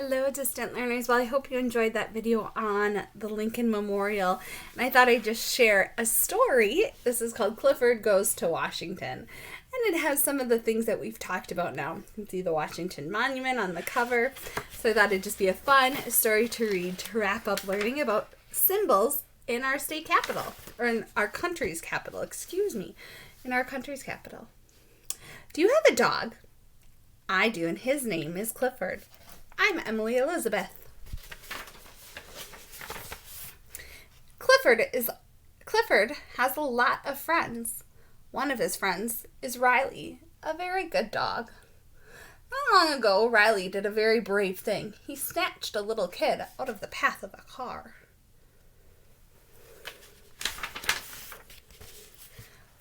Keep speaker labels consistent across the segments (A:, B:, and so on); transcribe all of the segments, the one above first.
A: Hello, distant learners. Well, I hope you enjoyed that video on the Lincoln Memorial. And I thought I'd just share a story. This is called Clifford Goes to Washington. And it has some of the things that we've talked about now. You can see the Washington Monument on the cover. So I thought it'd just be a fun story to read to wrap up learning about symbols in our state capital. Or in our country's capital, in our country's capital. Do you have a dog? I do, and his name is Clifford. I'm Emily Elizabeth. Clifford has a lot of friends. One of his friends is Riley, a very good dog. Not long ago, Riley did a very brave thing. He snatched a little kid out of the path of a car.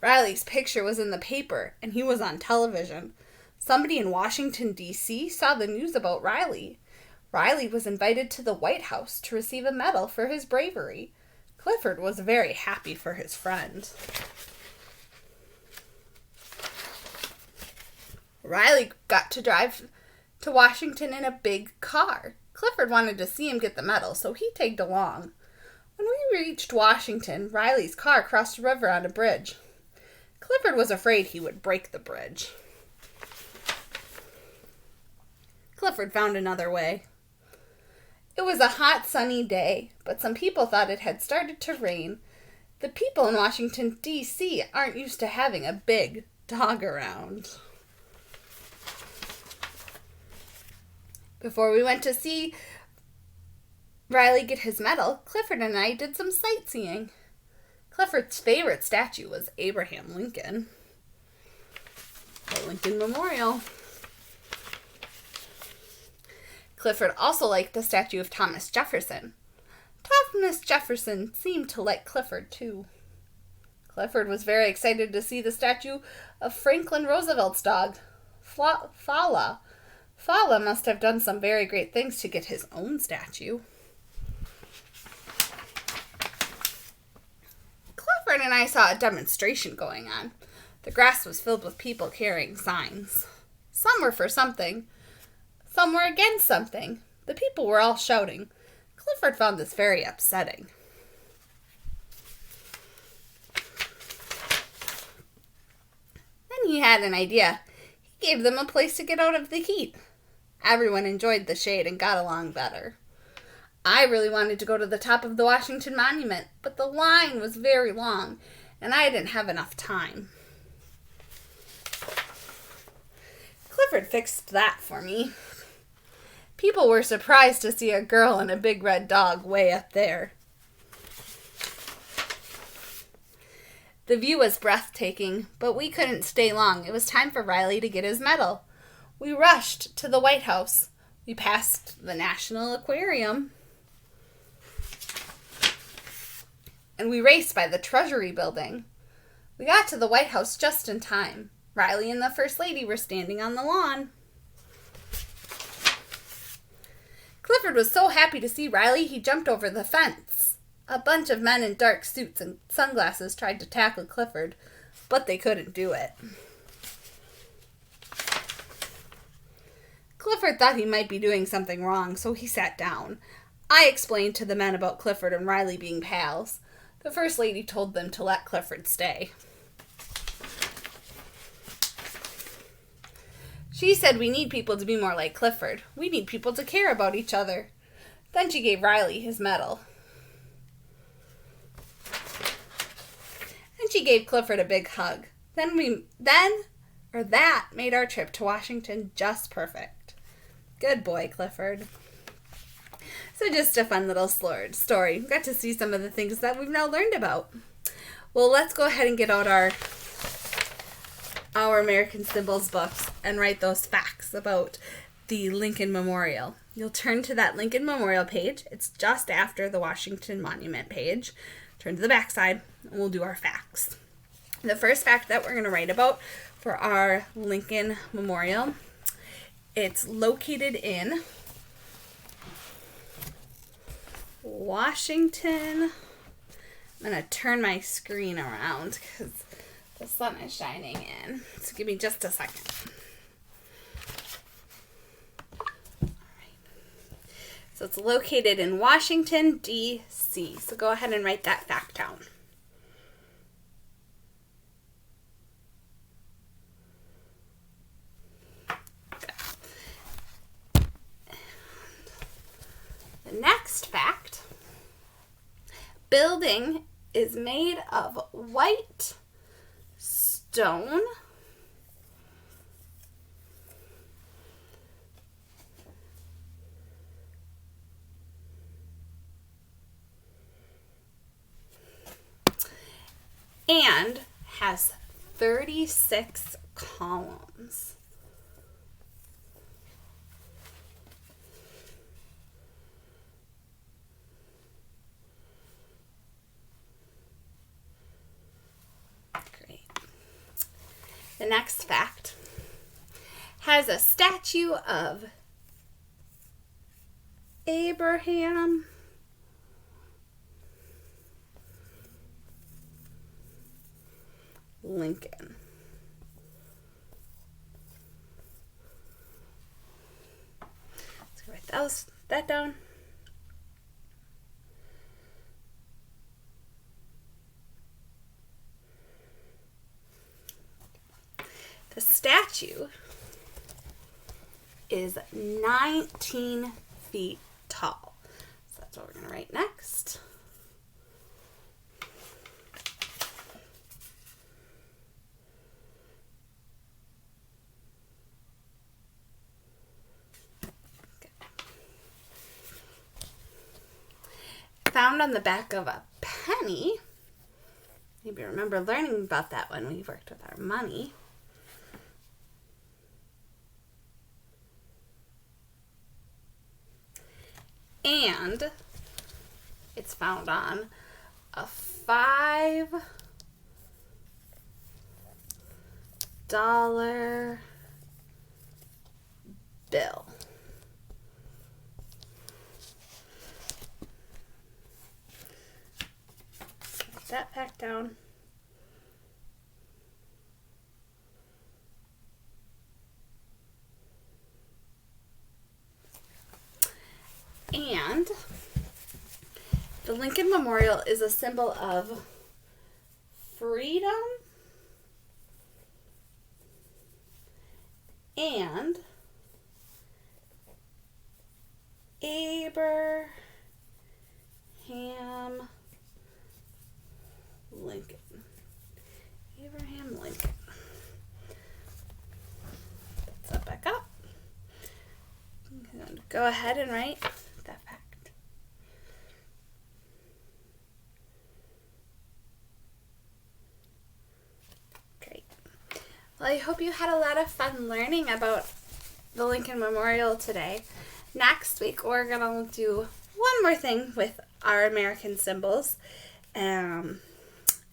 A: Riley's picture was in the paper, and he was on television. Somebody in Washington, D.C. saw the news about Riley. Riley was invited to the White House to receive a medal for his bravery. Clifford was very happy for his friend. Riley got to drive to Washington in a big car. Clifford wanted to see him get the medal, so he tagged along. When we reached Washington, Riley's car crossed a river on a bridge. Clifford was afraid he would break the bridge. Clifford found another way. It was a hot, sunny day, but some people thought it had started to rain. The people in Washington, D.C. aren't used to having a big dog around. Before we went to see Riley get his medal, Clifford and I did some sightseeing. Clifford's favorite statue was Abraham Lincoln. The Lincoln Memorial. Clifford also liked the statue of Thomas Jefferson. Thomas Jefferson seemed to like Clifford too. Clifford was very excited to see the statue of Franklin Roosevelt's dog, Fala. Fala must have done some very great things to get his own statue. Clifford and I saw a demonstration going on. The grass was filled with people carrying signs. Some were for something. Some were against something. The people were all shouting. Clifford found this very upsetting. Then he had an idea. He gave them a place to get out of the heat. Everyone enjoyed the shade and got along better. I really wanted to go to the top of the Washington Monument, but the line was very long, and I didn't have enough time. Clifford fixed that for me. People were surprised to see a girl and a big red dog way up there. The view was breathtaking, but we couldn't stay long. It was time for Riley to get his medal. We rushed to the White House. We passed the National Aquarium. And we raced by the Treasury building. We got to the White House just in time. Riley and the First Lady were standing on the lawn. Clifford was so happy to see Riley, he jumped over the fence. A bunch of men in dark suits and sunglasses tried to tackle Clifford, but they couldn't do it. Clifford thought he might be doing something wrong, so he sat down. I explained to the men about Clifford and Riley being pals. The First Lady told them to let Clifford stay. She said we need people to be more like Clifford. We need people to care about each other. Then she gave Riley his medal. And she gave Clifford a big hug. That made our trip to Washington just perfect. Good boy, Clifford. So just a fun little story. We got to see some of the things that we've now learned about. Well, let's go ahead and get out our American Symbols books and write those facts about the Lincoln Memorial. You'll turn to that Lincoln Memorial page. It's just after the Washington Monument page. Turn to the back side and we'll do our facts. The first fact that we're going to write about for our Lincoln Memorial, it's located in Washington. I'm going to turn my screen around because the sun is shining in. So give me just a second. All right. So it's located in Washington, D.C. So go ahead and write that fact down. The next fact, building is made of white stone, and has 36 columns. Great. The next fact has a statue of Abraham Lincoln. Let's write that down. The statue is 19 feet tall. So that's what we're going to write next. Found on the back of a penny. Maybe remember learning about that when we worked with our money. And it's found on a $5 bill. Put that back down. And the Lincoln Memorial is a symbol of freedom and Abraham Lincoln. Abraham Lincoln. Let's that back up. Go ahead and write that fact. Great. Well, I hope you had a lot of fun learning about the Lincoln Memorial today. Next week, we're going to do one more thing with our American symbols, and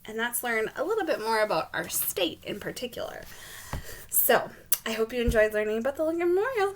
A: that's learn a little bit more about our state in particular. So, I hope you enjoyed learning about the Lincoln Memorial.